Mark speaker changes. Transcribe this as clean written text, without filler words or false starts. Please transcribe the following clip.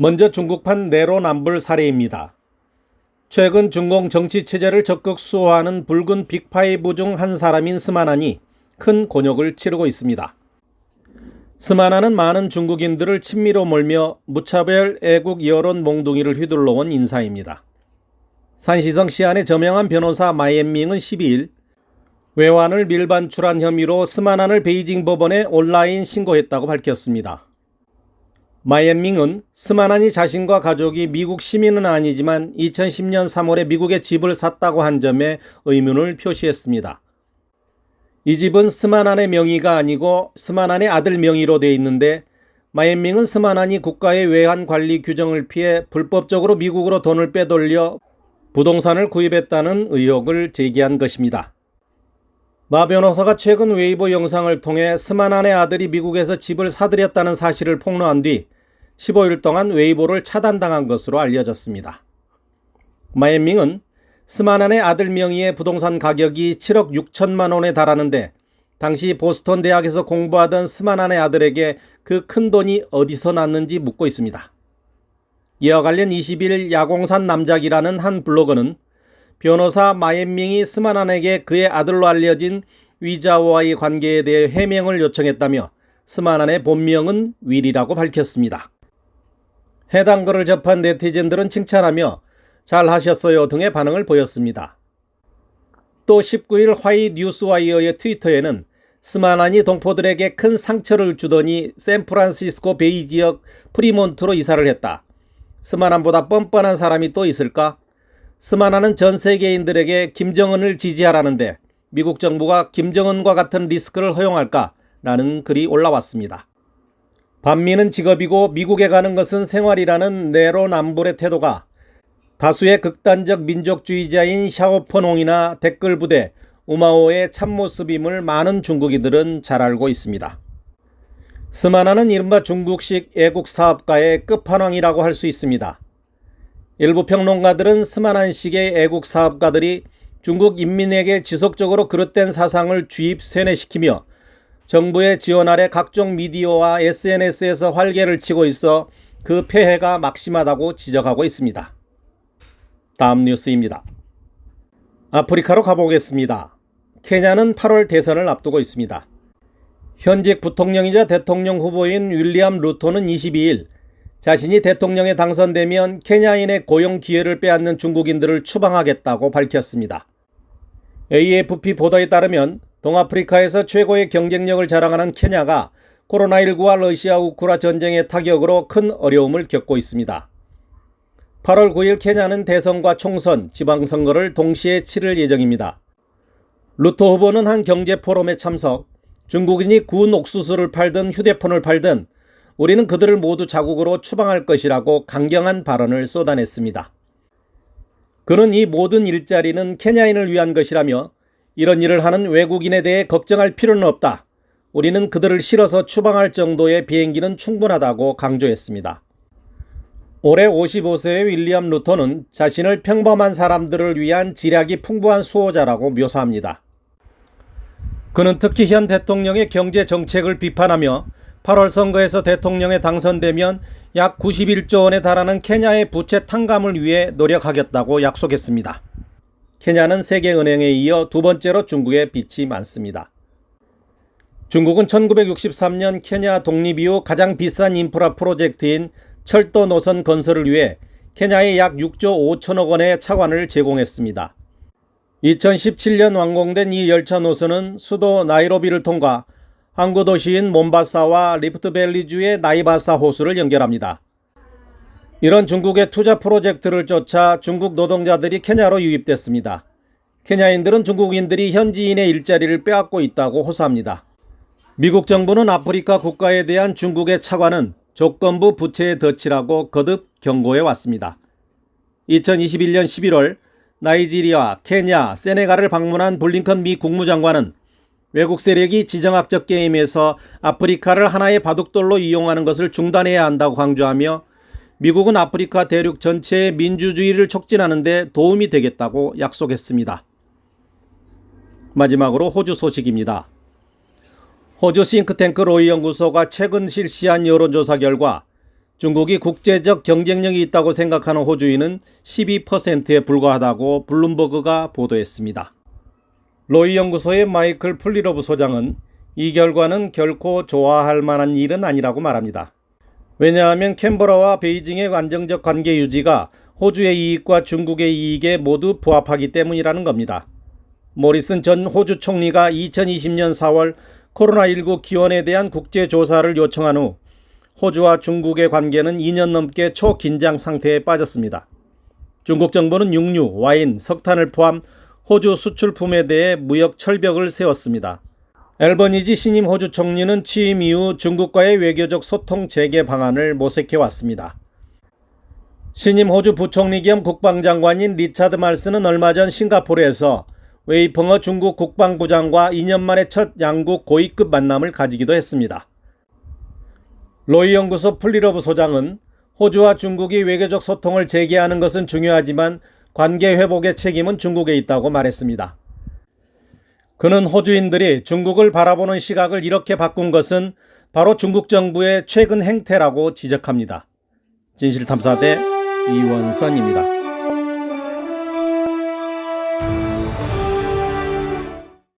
Speaker 1: 먼저 중국판 내로남불 사례입니다. 최근 중공 정치 체제를 적극 수호하는 붉은 빅파이브 중 한 사람인 스마난이 큰 곤욕을 치르고 있습니다. 스마난은 많은 중국인들을 친미로 몰며 무차별 애국 여론 몽둥이를 휘둘러온 인사입니다. 산시성 시안의 저명한 변호사 마옌밍은 12일 외환을 밀반출한 혐의로 스마난을 베이징 법원에 온라인 신고했다고 밝혔습니다. 마옌밍은 스마난이 자신과 가족이 미국 시민은 아니지만 2010년 3월에 미국에 집을 샀다고 한 점에 의문을 표시했습니다. 이 집은 스마난의 명의가 아니고 스마난의 아들 명의로 돼 있는데 마옌밍은 스마난이 국가의 외환 관리 규정을 피해 불법적으로 미국으로 돈을 빼돌려 부동산을 구입했다는 의혹을 제기한 것입니다. 마 변호사가 최근 웨이보 영상을 통해 스마난의 아들이 미국에서 집을 사들였다는 사실을 폭로한 뒤 15일 동안 웨이보를 차단당한 것으로 알려졌습니다. 마옌밍은 스마난의 아들 명의의 부동산 가격이 7억 6천만 원에 달하는데 당시 보스턴 대학에서 공부하던 스마난의 아들에게 그 큰 돈이 어디서 났는지 묻고 있습니다. 이와 관련 20일 야공산 남작이라는 한 블로거는 변호사 마옌밍이 스마난에게 그의 아들로 알려진 위자와의 관계에 대해 해명을 요청했다며 스마난의 본명은 윌이라고 밝혔습니다. 해당 글을 접한 네티즌들은 칭찬하며 잘하셨어요 등의 반응을 보였습니다. 또 19일 화이 뉴스와이어의 트위터에는 스마난이 동포들에게 큰 상처를 주더니 샌프란시스코 베이 지역 프리몬트로 이사를 했다. 스마난보다 뻔뻔한 사람이 또 있을까? 스마난은 전 세계인들에게 김정은을 지지하라는데 미국 정부가 김정은과 같은 리스크를 허용할까? 라는 글이 올라왔습니다. 반미는 직업이고 미국에 가는 것은 생활이라는 내로남불의 태도가 다수의 극단적 민족주의자인 샤오퍼농이나 댓글 부대 우마오의 참모습임을 많은 중국인들은 잘 알고 있습니다. 스마난은 이른바 중국식 애국 사업가의 끝판왕이라고 할 수 있습니다. 일부 평론가들은 스마난식의 애국 사업가들이 중국 인민에게 지속적으로 그릇된 사상을 주입 세뇌시키며 정부의 지원 아래 각종 미디어와 SNS에서 활개를 치고 있어 그 폐해가 막심하다고 지적하고 있습니다. 다음 뉴스입니다. 아프리카로 가보겠습니다. 케냐는 8월 대선을 앞두고 있습니다. 현직 부통령이자 대통령 후보인 윌리엄 루토는 22일 자신이 대통령에 당선되면 케냐인의 고용 기회를 빼앗는 중국인들을 추방하겠다고 밝혔습니다. AFP 보도에 따르면 동아프리카에서 최고의 경쟁력을 자랑하는 케냐가 코로나19와 러시아 우크라 전쟁의 타격으로 큰 어려움을 겪고 있습니다. 8월 9일 케냐는 대선과 총선, 지방선거를 동시에 치를 예정입니다. 루토 후보는 한 경제 포럼에 참석, 중국인이 구운 옥수수를 팔든 휴대폰을 팔든 우리는 그들을 모두 자국으로 추방할 것이라고 강경한 발언을 쏟아냈습니다. 그는 이 모든 일자리는 케냐인을 위한 것이라며 이런 일을 하는 외국인에 대해 걱정할 필요는 없다. 우리는 그들을 실어서 추방할 정도의 비행기는 충분하다고 강조했습니다. 올해 55세의 윌리엄 루토는 자신을 평범한 사람들을 위한 지략이 풍부한 수호자라고 묘사합니다. 그는 특히 현 대통령의 경제 정책을 비판하며 8월 선거에서 대통령에 당선되면 약 91조 원에 달하는 케냐의 부채 탕감을 위해 노력하겠다고 약속했습니다. 케냐는 세계은행에 이어 두 번째로 중국에 빚이 많습니다. 중국은 1963년 케냐 독립 이후 가장 비싼 인프라 프로젝트인 철도 노선 건설을 위해 케냐에 약 6조 5천억 원의 차관을 제공했습니다. 2017년 완공된 이 열차 노선은 수도 나이로비를 통과 항구 도시인 몬바사와 리프트밸리주의 나이바사 호수를 연결합니다. 이런 중국의 투자 프로젝트를 쫓아 중국 노동자들이 케냐로 유입됐습니다. 케냐인들은 중국인들이 현지인의 일자리를 빼앗고 있다고 호소합니다. 미국 정부는 아프리카 국가에 대한 중국의 차관은 조건부 부채의 덫이라고 거듭 경고해 왔습니다. 2021년 11월 나이지리아, 케냐, 세네갈을 방문한 블링컨 미 국무장관은 외국 세력이 지정학적 게임에서 아프리카를 하나의 바둑돌로 이용하는 것을 중단해야 한다고 강조하며 미국은 아프리카 대륙 전체의 민주주의를 촉진하는 데 도움이 되겠다고 약속했습니다. 마지막으로 호주 소식입니다. 호주 싱크탱크 로이 연구소가 최근 실시한 여론조사 결과 중국이 국제적 경쟁력이 있다고 생각하는 호주인은 12%에 불과하다고 블룸버그가 보도했습니다. 로이 연구소의 마이클 플리로브 소장은 이 결과는 결코 좋아할 만한 일은 아니라고 말합니다. 왜냐하면 캔버라와 베이징의 안정적 관계 유지가 호주의 이익과 중국의 이익에 모두 부합하기 때문이라는 겁니다. 모리슨 전 호주 총리가 2020년 4월 코로나19 기원에 대한 국제조사를 요청한 후 호주와 중국의 관계는 2년 넘게 초긴장 상태에 빠졌습니다. 중국 정부는 육류, 와인, 석탄을 포함 호주 수출품에 대해 무역 철벽을 세웠습니다. 앨버니지 신임 호주 총리는 취임 이후 중국과의 외교적 소통 재개 방안을 모색해왔습니다. 신임 호주 부총리 겸 국방장관인 리차드 말스는 얼마 전 싱가포르에서 웨이펑어 중국 국방부장과 2년 만에 첫 양국 고위급 만남을 가지기도 했습니다. 로이 연구소 플리러브 소장은 호주와 중국이 외교적 소통을 재개하는 것은 중요하지만 관계 회복의 책임은 중국에 있다고 말했습니다. 그는 호주인들이 중국을 바라보는 시각을 이렇게 바꾼 것은 바로 중국 정부의 최근 행태라고 지적합니다. 진실탐사대 이원선입니다.